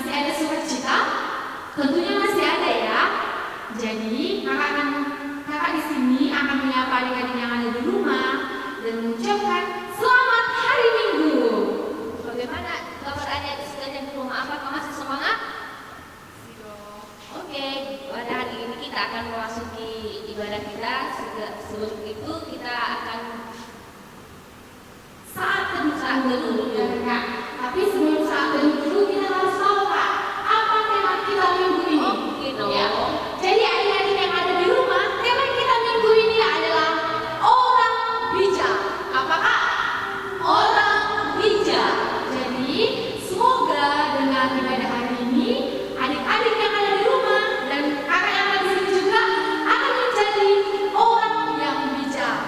Masih ada sukacita? Tentunya masih ada ya. Jadi kakak di sini akan menyapa adik-adik yang ada di rumah dan mengucapkan selamat hari Minggu. Bagaimana kabar adik-adik sekalian di rumah? Apakah masih semangat? Oke, pada hari ini kita akan memasuki ibadah kita. Sebelum itu kita akan saat teduh dulu ya. Tapi sebelum saat teduh dulu kita harus tahu Kak, apa tema kita minggu ini? Ya. Jadi adik-adik yang ada di rumah, tema kita minggu ini adalah orang bijak. Apakah? Orang bijak. Jadi semoga dengan ibadah hari ini adik-adik yang ada di rumah dan kakak yang ada di sini juga akan menjadi orang yang bijak.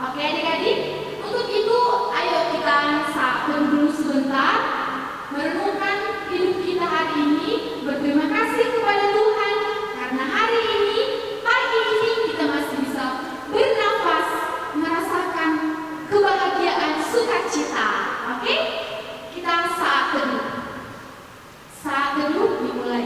Oke adik-adik? Untuk itu ayo kita dulu sebentar merenungkan hidup kita hari ini, berterima kasih kepada Tuhan karena hari ini, pagi ini kita masih bisa bernafas, merasakan kebahagiaan, sukacita. Oke? Kita saat teduh. Saat teduh dimulai.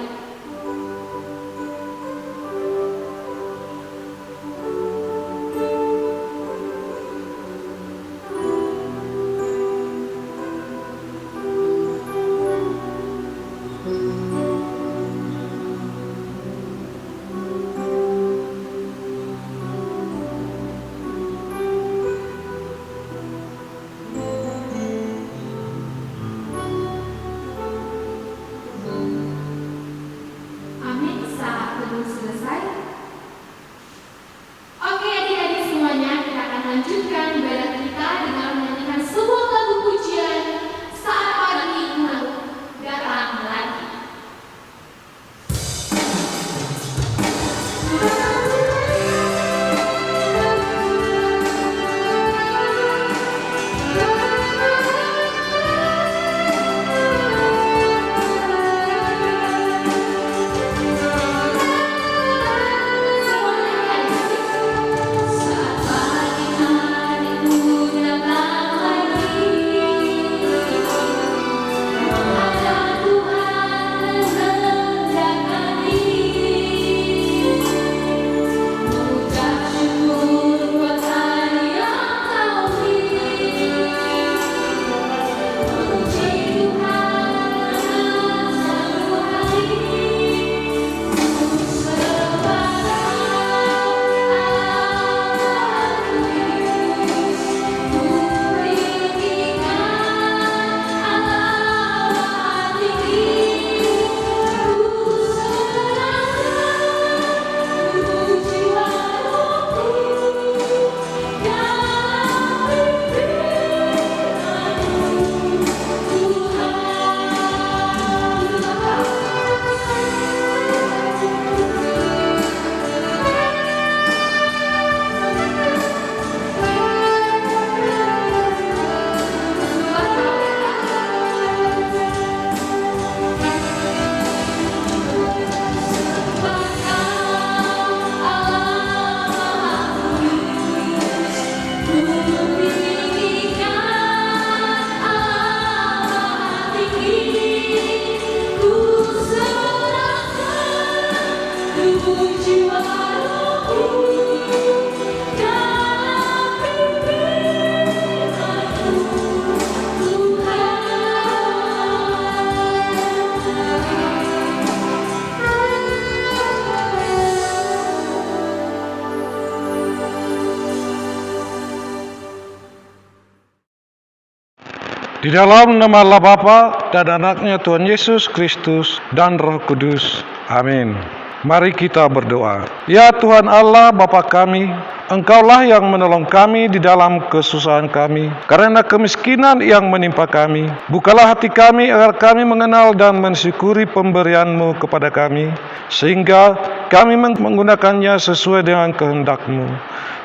Di dalam nama Allah Bapa dan Anaknya Tuhan Yesus Kristus dan Roh Kudus. Amin. Mari kita berdoa. Ya Tuhan Allah Bapa kami, Engkaulah yang menolong kami di dalam kesusahan kami, karena kemiskinan yang menimpa kami. Bukalah hati kami agar kami mengenal dan mensyukuri pemberian-Mu kepada kami, sehingga kami menggunakannya sesuai dengan kehendak-Mu.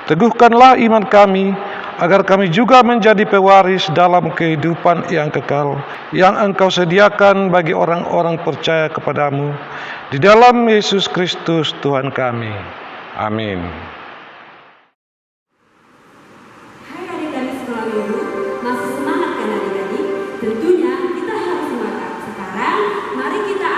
Teguhkanlah iman kami, agar kami juga menjadi pewaris dalam kehidupan yang kekal, yang Engkau sediakan bagi orang-orang percaya kepadamu. Di dalam Yesus Kristus Tuhan kami. Amin. Hai adik-adik sekolah minggu, masih semangat kan adik-adik? Tentunya kita harus semangat. Sekarang mari kita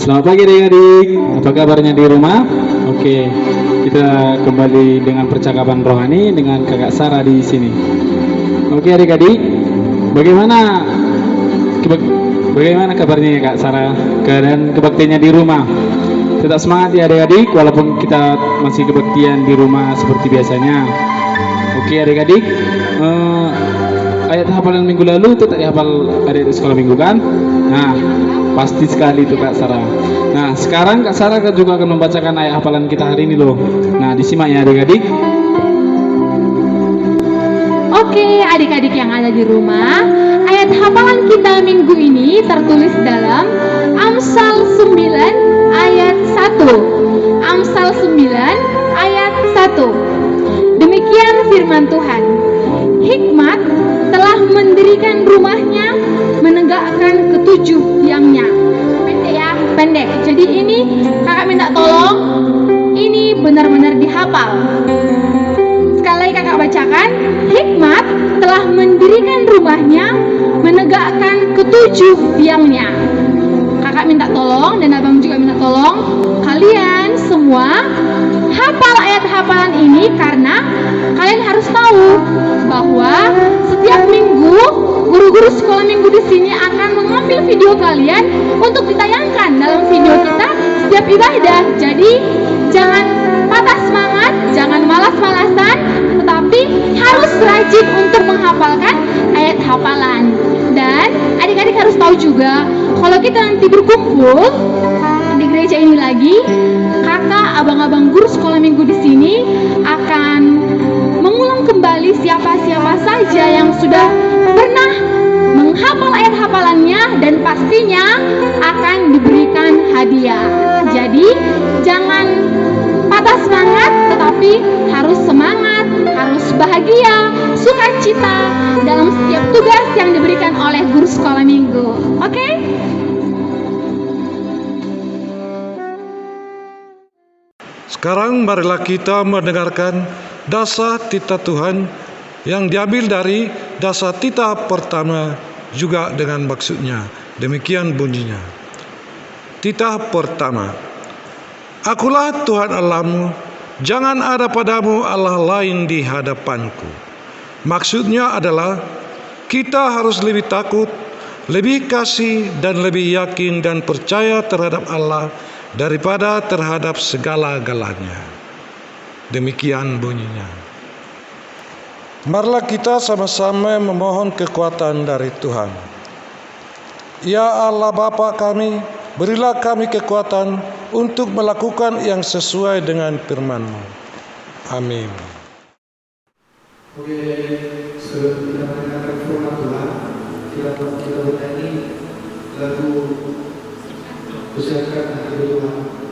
Selamat pagi adik-adik. Apa kabarnya di rumah? Oke, kita kembali dengan percakapan rohani dengan Kakak Sarah di sini. Oke adik-adik, bagaimana kabarnya ya Kak Sarah? Keadaan kebaktiannya di rumah? Tetap semangat ya adik-adik, walaupun kita masih kebaktian di rumah seperti biasanya. Oke adik-adik, ayat hafalan minggu lalu tetap dihafal adik di sekolah minggu kan? Nah, pasti sekali itu Kak Sarah. Nah, sekarang Kak Sarah juga akan membacakan ayat hafalan kita hari ini loh. Nah, disimak ya adik-adik. Oke, adik-adik yang ada di rumah, ayat hafalan kita minggu ini tertulis dalam Amsal 9 ayat 1. Amsal 9 ayat 1. Demikian firman Tuhan. Hikmat telah mendirikan rumahnya, menegakkan ketujuh tiangnya. Pendek ya, pendek. Jadi ini kakak minta tolong, ini benar-benar dihafal. Sekali lagi kakak bacakan. Hikmat telah mendirikan rumahnya, menegakkan ketujuh tiangnya. Kakak minta tolong dan abang juga minta tolong, kalian semua hafal ayat hafalan ini karena kalian harus tahu bahwa setiap minggu guru-guru sekolah minggu di sini akan mengambil video kalian untuk ditayangkan dalam video kita setiap ibadah. Jadi jangan patah semangat, jangan malas-malasan, tetapi harus rajin untuk menghafalkan ayat hafalan. Dan adik-adik harus tahu juga kalau kita nanti berkumpul di gereja ini lagi, kakak, abang-abang guru sekolah minggu di sini akan mengulang kembali siapa-siapa saja yang sudah pernah menghafal ayat hafalannya dan pastinya akan diberikan hadiah. Jadi jangan patah semangat, tetapi harus semangat, harus bahagia, sukacita dalam setiap tugas yang diberikan oleh guru sekolah minggu. Oke? Sekarang marilah kita mendengarkan dasar titah Tuhan yang diambil dari dasar titah pertama juga dengan maksudnya. Demikian bunyinya. Titah pertama. Akulah Tuhan Allahmu, jangan ada padamu Allah lain di hadapanku. Maksudnya adalah kita harus lebih takut, lebih kasih dan lebih yakin dan percaya terhadap Allah daripada terhadap segala-galanya. Demikian bunyinya. Marilah kita sama-sama memohon kekuatan dari Tuhan. Ya Allah Bapa kami, berilah kami kekuatan untuk melakukan yang sesuai dengan firman-Mu. Amin. Oke, sebelum kita mendengarkan firman Tuhan, kita bernyanyi lagu Besarkan Hati Tuhan.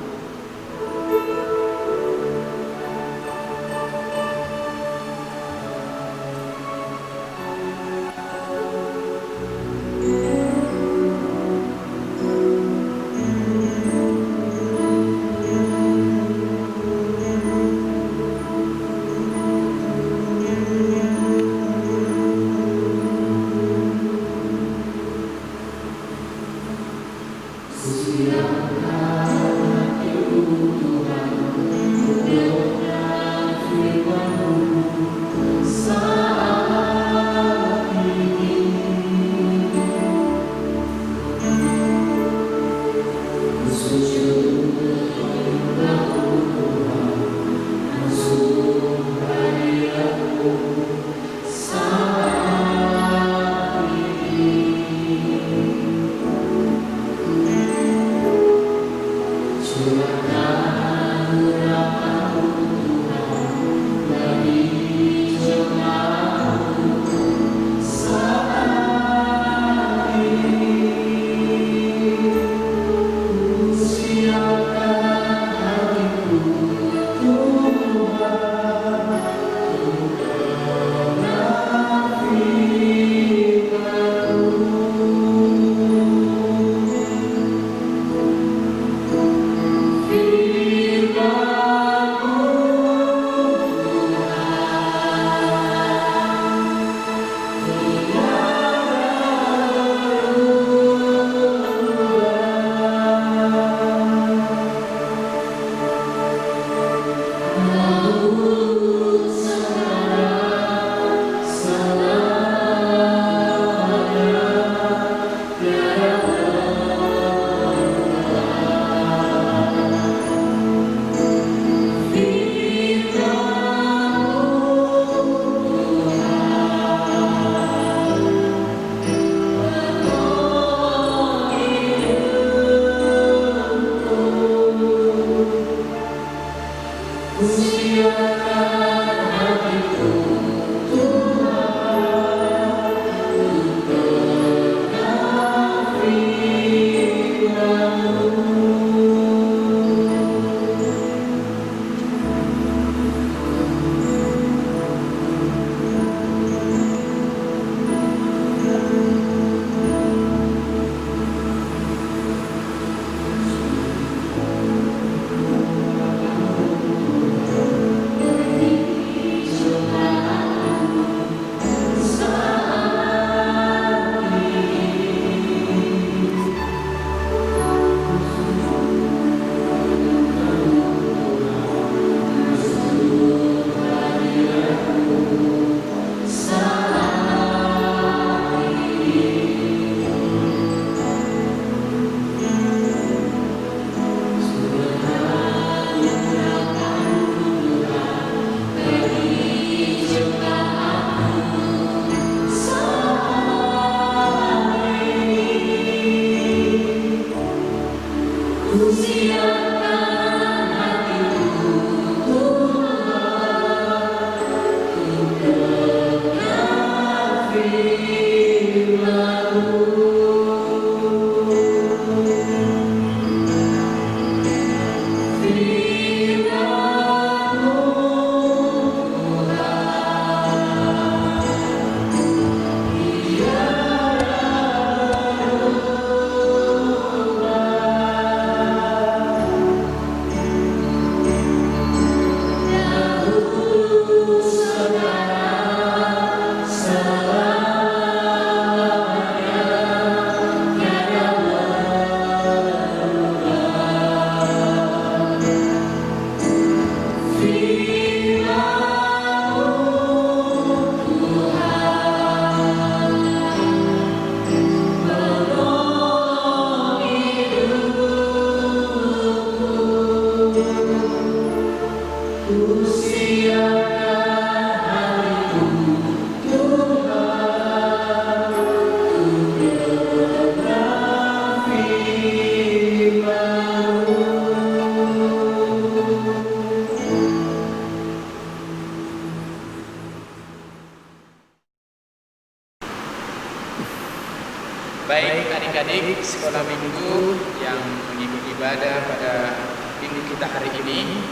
Baik adik-adik sekolah minggu yang mengikuti ibadah pada minggu kita hari ini,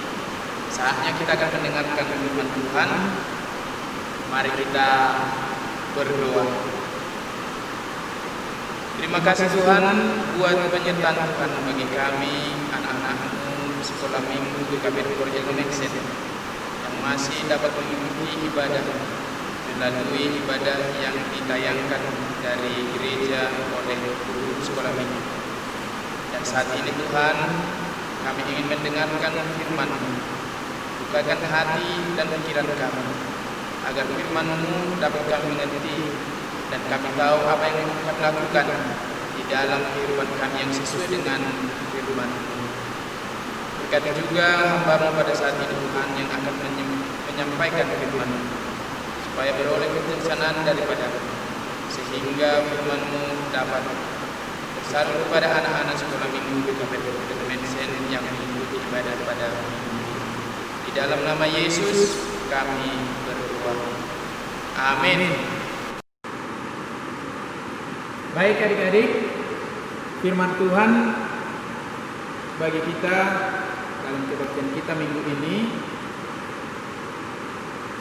saatnya kita akan mendengarkan firman Tuhan. Mari kita berdoa. Terima kasih Tuhan buat penyertaan Tuhan bagi kami anak-anak-Mu sekolah minggu GKP Gereja Connection yang masih dapat mengikuti ibadah melalui ibadah yang ditayangkan dari gereja oleh guru sekolah minggu. Dan saat ini Tuhan, kami ingin mendengarkan firman-Mu. Bukakan hati dan pikiran kami, agar firman-Mu dapat kami mengerti dan kami tahu apa yang kami lakukan di dalam kehidupan kami yang sesuai dengan firman-Mu. Berkati juga hamba-Mu pada saat ini Tuhan yang akan menyampaikan firman-Mu, supaya beroleh kebijaksanaan daripada, sehingga firman-Mu dapat tersalur kepada anak-anak sekolah minggu GKP Connection yang mengikuti ibadah pada minggu ini. Di dalam nama Yesus kami berdoa. Amin. Baik adik-adik, firman Tuhan bagi kita dalam kebaktian kita minggu ini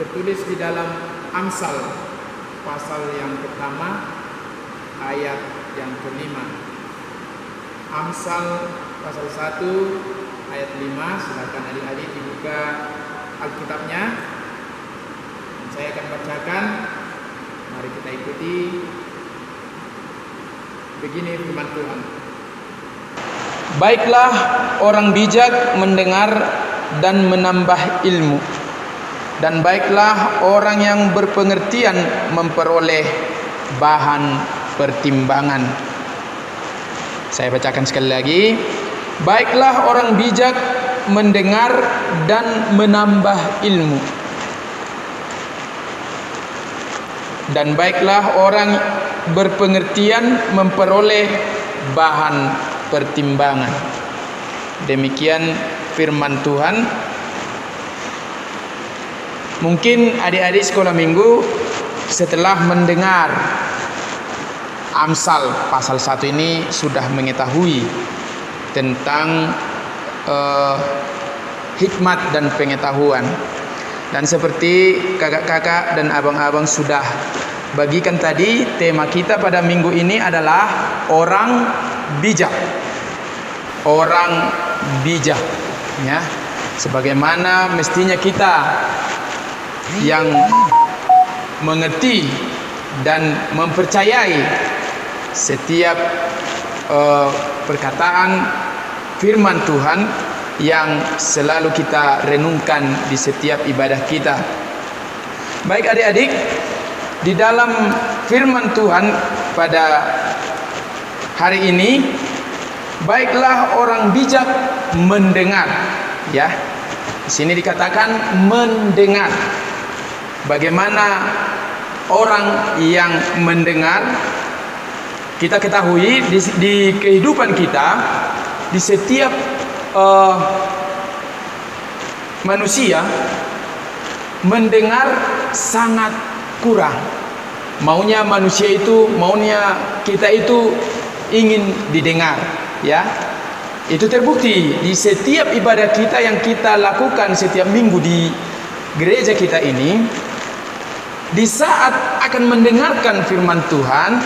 tertulis di dalam Amsal pasal yang pertama ayat yang kelima. Amsal pasal 1 ayat 5. Silakan adik-adik dibuka Alkitabnya. Saya akan bacakan. Mari kita ikuti. Begini firman Tuhan. Baiklah orang bijak mendengar dan menambah ilmu, dan baiklah orang yang berpengertian memperoleh bahan pertimbangan. Saya bacakan sekali lagi. Baiklah orang bijak mendengar dan menambah ilmu, dan baiklah orang berpengertian memperoleh bahan pertimbangan. Demikian firman Tuhan. Mungkin adik-adik sekolah minggu setelah mendengar Amsal pasal 1 ini sudah mengetahui tentang hikmat dan pengetahuan. Dan seperti kakak-kakak dan abang-abang sudah bagikan tadi, tema kita pada minggu ini adalah orang bijak. Orang bijak, ya. Sebagaimana mestinya kita yang mengerti dan mempercayai setiap perkataan firman Tuhan yang selalu kita renungkan di setiap ibadah kita. Baik adik-adik, di dalam firman Tuhan pada hari ini, baiklah orang bijak mendengar, ya. Di sini dikatakan mendengar. Bagaimana orang yang mendengar? Kita ketahui di kehidupan kita, di setiap manusia mendengar sangat kurang. Maunya kita itu ingin didengar, ya. Itu terbukti di setiap ibadah kita yang kita lakukan setiap minggu di gereja kita ini. Di saat akan mendengarkan firman Tuhan,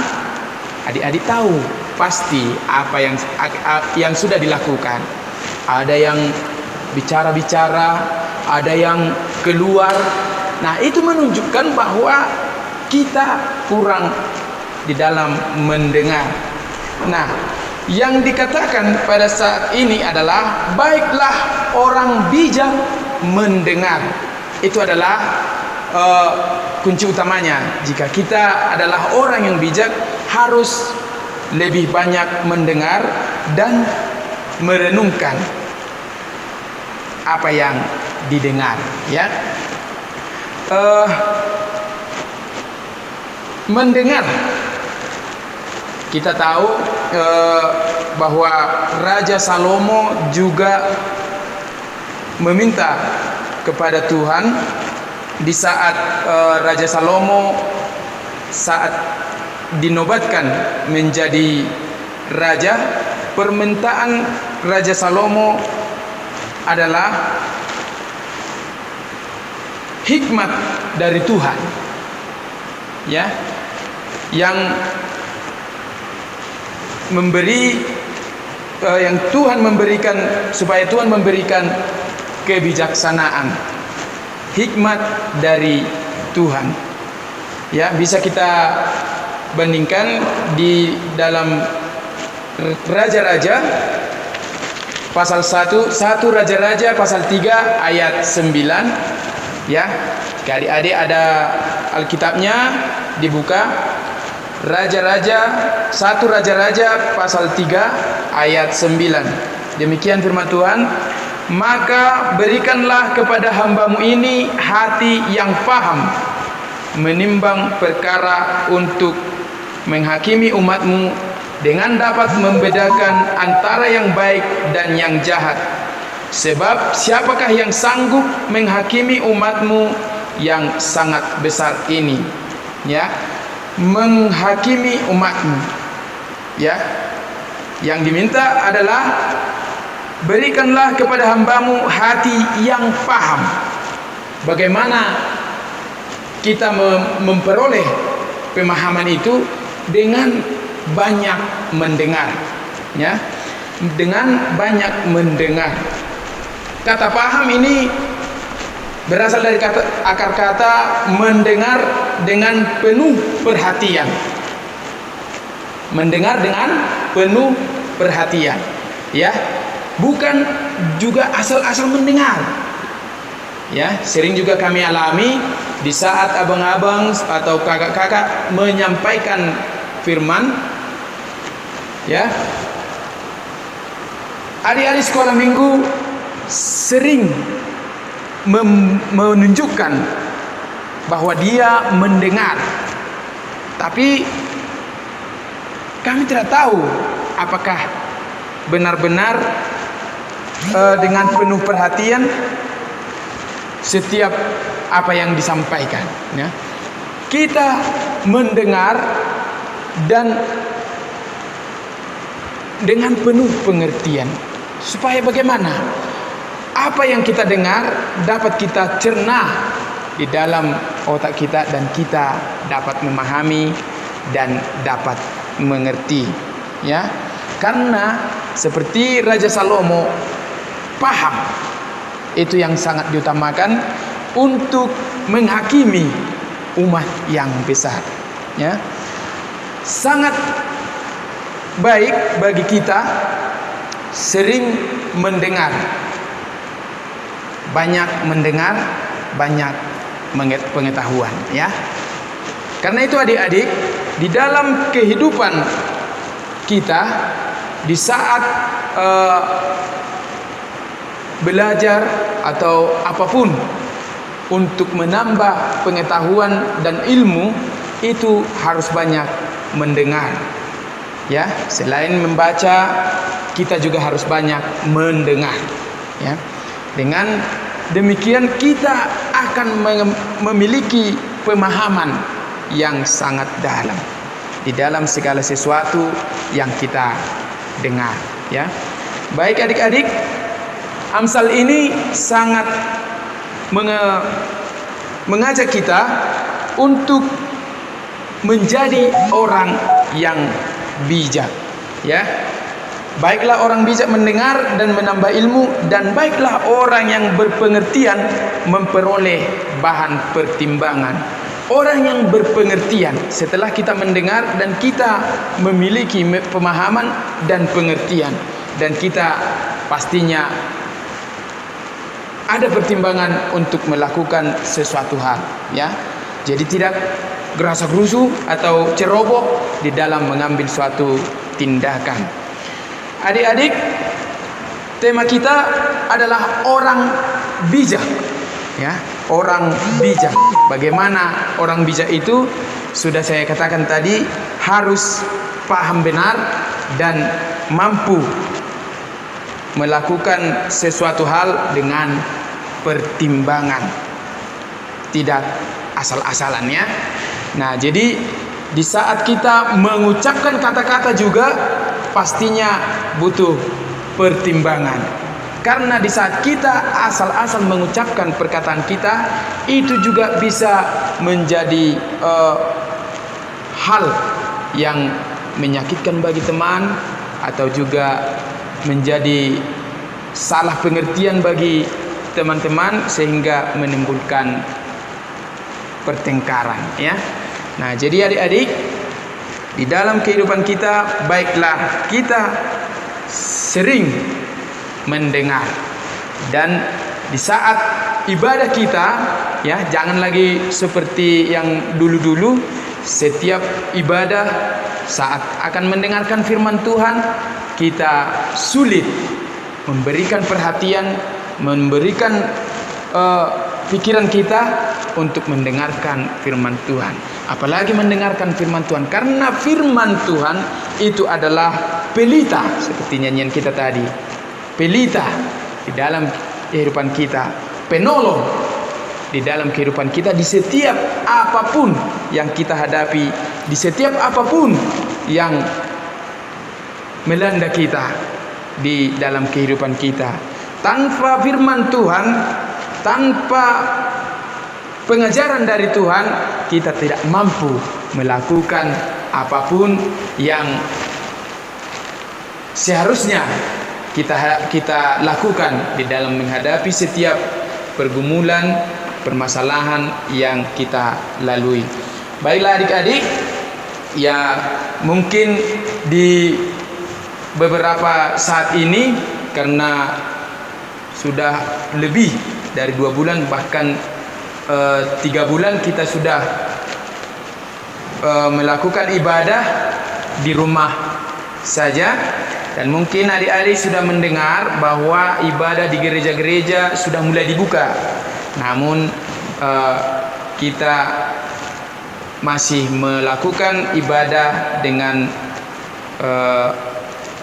adik-adik tahu pasti apa yang sudah dilakukan. Ada yang bicara-bicara, ada yang keluar. Nah, itu menunjukkan bahwa kita kurang di dalam mendengar. Nah, yang dikatakan pada saat ini adalah baiklah orang bijak mendengar. Itu adalah kunci utamanya. Jika kita adalah orang yang bijak, harus lebih banyak mendengar dan merenungkan apa yang didengar, ya. Mendengar, kita tahu bahwa Raja Salomo juga meminta kepada Tuhan di saat Raja Salomo saat dinobatkan menjadi raja. Permintaan Raja Salomo adalah hikmat dari Tuhan, ya, yang Tuhan memberikan, supaya Tuhan memberikan kebijaksanaan, hikmat dari Tuhan. Ya, bisa kita bandingkan di dalam Raja-Raja pasal 1 Raja-Raja pasal 3 ayat 9, ya. Adik-adik ada Alkitabnya, dibuka. Raja-Raja 1 Raja-Raja pasal 3 ayat 9. Demikian firman Tuhan, maka berikanlah kepada hambamu ini hati yang paham menimbang perkara untuk menghakimi umatmu, dengan dapat membedakan antara yang baik dan yang jahat. Sebab siapakah yang sanggup menghakimi umatmu yang sangat besar ini, ya, menghakimi umatmu, ya. Yang diminta adalah berikanlah kepada hambamu hati yang paham. Bagaimana kita memperoleh pemahaman itu? Dengan banyak mendengar, ya, dengan banyak mendengar. Kata paham ini berasal dari akar kata mendengar dengan penuh perhatian. Mendengar dengan penuh perhatian, ya, bukan juga asal-asal mendengar. Ya, sering juga kami alami di saat abang-abang atau kakak-kakak menyampaikan firman, ya, adik-adik sekolah minggu sering menunjukkan bahwa dia mendengar, tapi kami tidak tahu apakah benar-benar dengan penuh perhatian setiap apa yang disampaikan, ya. Kita mendengar dan dengan penuh pengertian, supaya bagaimana apa yang kita dengar dapat kita cerna di dalam otak kita dan kita dapat memahami dan dapat mengerti, ya. Karena seperti Raja Salomo, paham itu yang sangat diutamakan untuk menghakimi umat yang besar, ya. Sangat baik bagi kita sering mendengar, banyak mendengar, banyak pengetahuan, ya. Karena itu adik-adik, di dalam kehidupan kita di saat belajar atau apapun untuk menambah pengetahuan dan ilmu, itu harus banyak mendengar, ya. Selain membaca, kita juga harus banyak mendengar, ya. Dengan demikian kita akan memiliki pemahaman yang sangat dalam di dalam segala sesuatu yang kita dengar, ya. Baik adik-adik, Amsal ini sangat mengajak kita untuk menjadi orang yang bijak, ya. Baiklah orang bijak mendengar dan menambah ilmu, dan baiklah orang yang berpengertian memperoleh bahan pertimbangan. Orang yang berpengertian, setelah kita mendengar dan kita memiliki pemahaman dan pengertian, dan kita pastinya ada pertimbangan untuk melakukan sesuatu hal, ya. Jadi tidak gerasa-gerusu atau ceroboh di dalam mengambil suatu tindakan. Adik-adik, tema kita adalah orang bijak, ya. Orang bijak. Bagaimana orang bijak itu? Sudah saya katakan tadi, harus paham benar dan mampu melakukan sesuatu hal dengan pertimbangan, tidak asal-asalannya. Nah, jadi di saat kita mengucapkan kata-kata juga pastinya butuh pertimbangan. Karena di saat kita asal-asal mengucapkan perkataan kita, itu juga bisa menjadi hal yang menyakitkan bagi teman, atau juga menjadi salah pengertian bagi teman-teman sehingga menimbulkan pertengkaran, ya. Nah, jadi adik-adik, di dalam kehidupan kita, baiklah kita sering mendengar, dan di saat ibadah kita, ya, jangan lagi seperti yang dulu-dulu. Setiap ibadah, saat akan mendengarkan firman Tuhan, kita sulit memberikan perhatian, memberikan pikiran kita untuk mendengarkan firman Tuhan. Apalagi mendengarkan firman Tuhan, karena firman Tuhan itu adalah pelita, seperti nyanyian kita tadi. Pelita di dalam kehidupan kita, penolong di dalam kehidupan kita, di setiap apapun yang kita hadapi, di setiap apapun yang melanda kita di dalam kehidupan kita. Tanpa firman Tuhan, tanpa pengajaran dari Tuhan, kita tidak mampu melakukan apapun yang seharusnya kita lakukan di dalam menghadapi setiap pergumulan, permasalahan yang kita lalui. Baiklah adik-adik, ya, mungkin di beberapa saat ini, karena sudah lebih dari 2 bulan, bahkan 3 bulan kita sudah melakukan ibadah di rumah saja. Dan mungkin adik-adik sudah mendengar bahwa ibadah di gereja-gereja sudah mulai dibuka. Namun kita masih melakukan ibadah dengan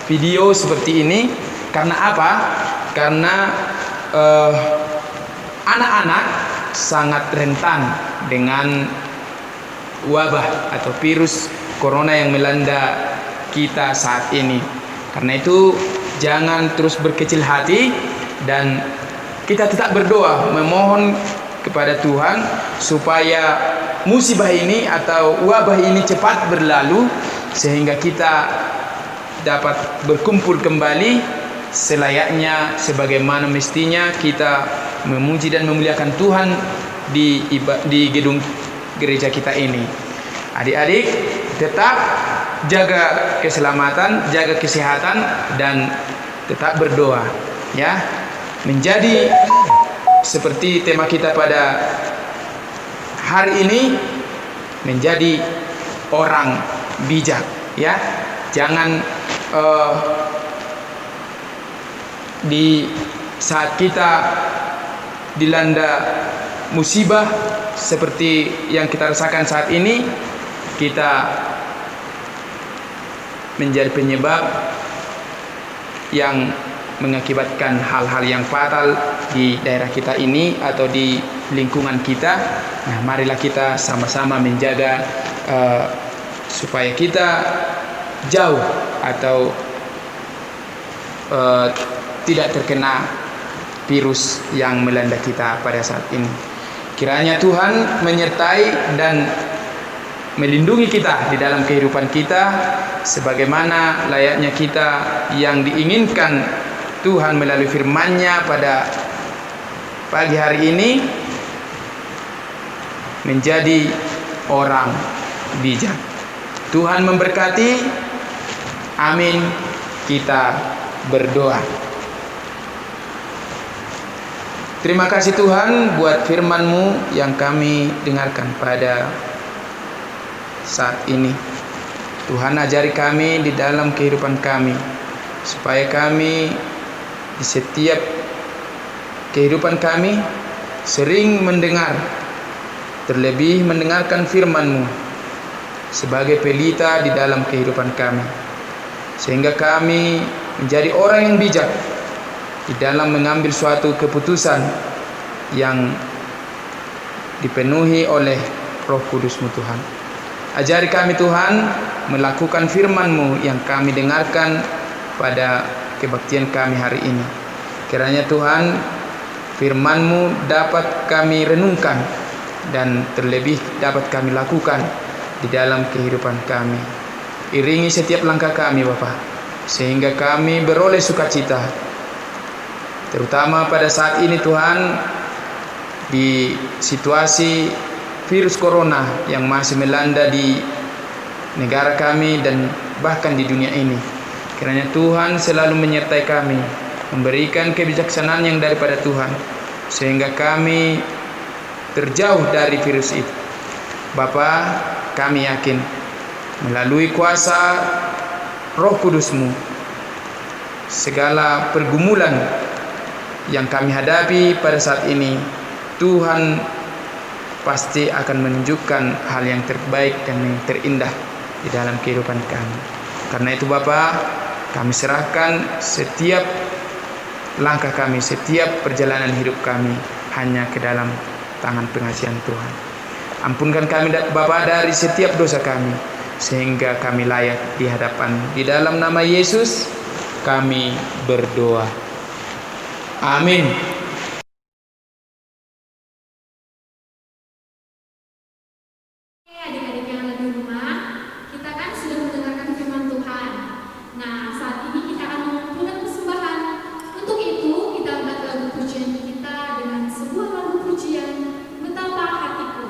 video seperti ini. Karena apa? Karena anak-anak sangat rentan dengan wabah atau virus corona yang melanda kita saat ini. Karena itu jangan terus berkecil hati, dan kita tetap berdoa memohon kepada Tuhan supaya musibah ini atau wabah ini cepat berlalu, sehingga kita dapat berkumpul kembali selayaknya sebagaimana mestinya kita memuji dan memuliakan Tuhan di gedung gereja kita ini. Adik-adik, tetap jaga keselamatan, jaga kesehatan, dan tetap berdoa, ya. Menjadi seperti tema kita pada hari ini, menjadi orang bijak, ya. Jangan di saat kita dilanda musibah seperti yang kita rasakan saat ini, kita menjadi penyebab yang mengakibatkan hal-hal yang fatal di daerah kita ini atau di lingkungan kita. Nah, marilah kita sama-sama menjaga supaya kita jauh atau tidak terkena virus yang melanda kita pada saat ini. Kiranya Tuhan menyertai dan melindungi kita di dalam kehidupan kita sebagaimana layaknya kita yang diinginkan Tuhan melalui firman-Nya pada pagi hari ini, menjadi orang bijak. Tuhan memberkati. Amin. Kita berdoa. Terima kasih Tuhan buat firman-Mu yang kami dengarkan pada saat ini. Tuhan, ajari kami di dalam kehidupan kami, supaya kami di setiap kehidupan kami sering mendengar, terlebih mendengarkan firman-Mu sebagai pelita di dalam kehidupan kami, sehingga kami menjadi orang yang bijak di dalam mengambil suatu keputusan yang dipenuhi oleh Roh Kudus-Mu Tuhan. Ajari kami Tuhan melakukan firman-Mu yang kami dengarkan pada kebaktian kami hari ini. Kiranya Tuhan, firman-Mu dapat kami renungkan dan terlebih dapat kami lakukan di dalam kehidupan kami. Iringi setiap langkah kami Bapa, sehingga kami beroleh sukacita, terutama pada saat ini Tuhan, di situasi virus corona yang masih melanda di negara kami dan bahkan di dunia ini. Kiranya Tuhan selalu menyertai kami, memberikan kebijaksanaan yang daripada Tuhan, sehingga kami terjauh dari virus itu. Bapa, kami yakin melalui kuasa Roh Kudus-Mu, segala pergumulan yang kami hadapi pada saat ini, Tuhan pasti akan menunjukkan hal yang terbaik dan yang terindah di dalam kehidupan kami. Karena itu Bapa, kami serahkan setiap langkah kami, setiap perjalanan hidup kami hanya ke dalam tangan pengasihan Tuhan. Ampunkan kami Bapa dari setiap dosa kami, sehingga kami layak di hadapan. Di dalam nama Yesus kami berdoa. Amin. Adik-adik yang ada di rumah, kita kan sudah mendengarkan firman Tuhan. Nah, saat ini kita akan mengumpulkan persembahan. Untuk itu, kita angkat lagu pujian kita dengan sebuah lagu pujian, Betapa Hatiku.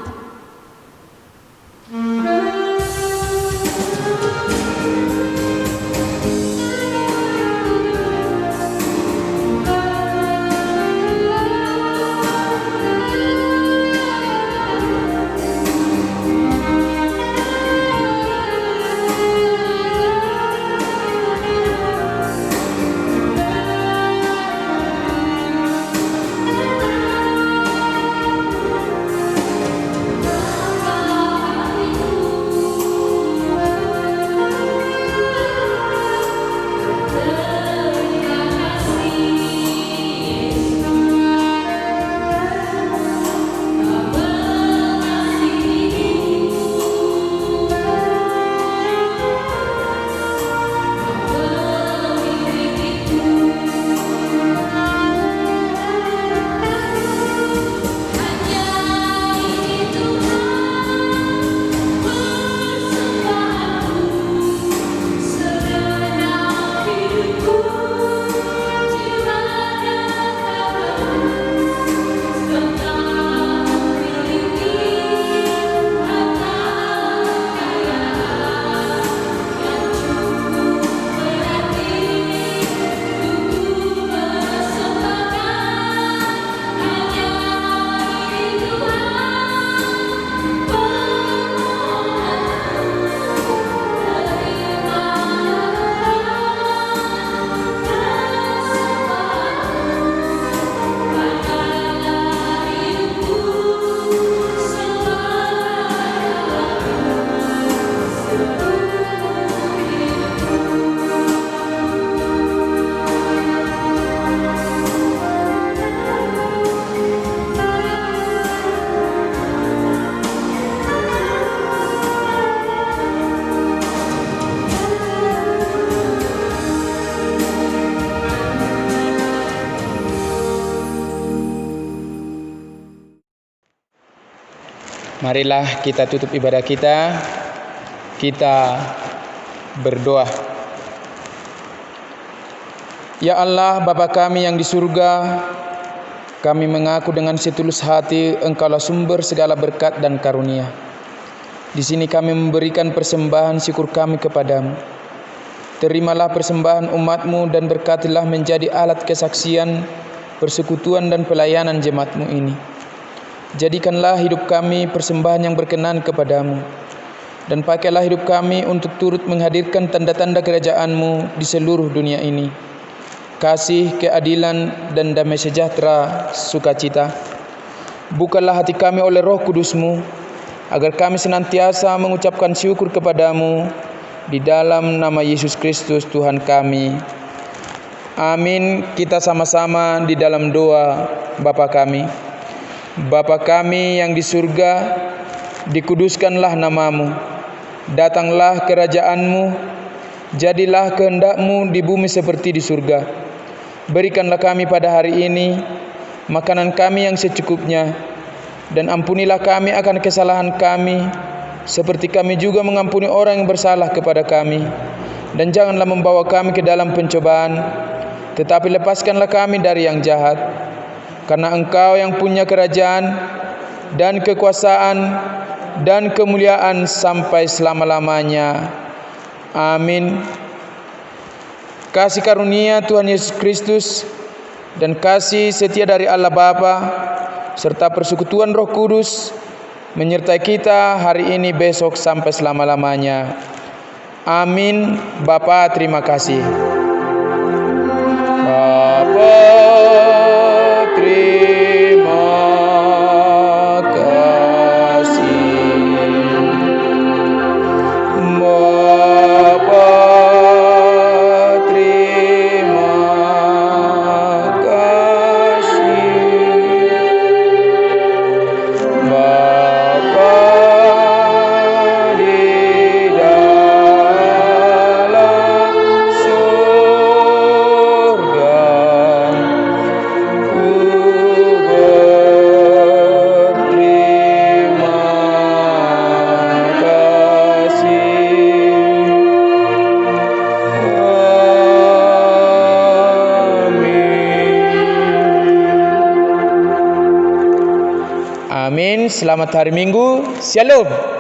Marilah kita tutup ibadah kita. Kita berdoa. Ya Allah, Bapa kami yang di surga, kami mengaku dengan setulus hati Engkaulah sumber segala berkat dan karunia. Di sini kami memberikan persembahan syukur kami kepadamu. Terimalah persembahan umat-Mu dan berkatilah menjadi alat kesaksian, persekutuan dan pelayanan jemaat-Mu ini. Jadikanlah hidup kami persembahan yang berkenan kepadamu, dan pakailah hidup kami untuk turut menghadirkan tanda-tanda kerajaan-Mu di seluruh dunia ini. Kasih, keadilan, dan damai sejahtera, sukacita. Bukalah hati kami oleh Roh Kudus-Mu, agar kami senantiasa mengucapkan syukur kepadamu, di dalam nama Yesus Kristus Tuhan kami. Amin. Kita sama-sama di dalam doa Bapa kami. Bapa kami yang di surga, dikuduskanlah namamu. Datanglah kerajaan-Mu, jadilah kehendak-Mu di bumi seperti di surga. Berikanlah kami pada hari ini makanan kami yang secukupnya, dan ampunilah kami akan kesalahan kami, seperti kami juga mengampuni orang yang bersalah kepada kami. Dan janganlah membawa kami ke dalam pencobaan, tetapi lepaskanlah kami dari yang jahat. Karena Engkau yang punya kerajaan dan kekuasaan dan kemuliaan sampai selama-lamanya. Amin. Kasih karunia Tuhan Yesus Kristus dan kasih setia dari Allah Bapa serta persekutuan Roh Kudus menyertai kita hari ini, besok, sampai selama-lamanya. Amin. Bapa, terima kasih. Bapa, terima kasih. Bapa, terima kasih. Bapa di dalam surga, ku berterima kasih. Amin. Amin. Selamat hari Minggu. Shalom.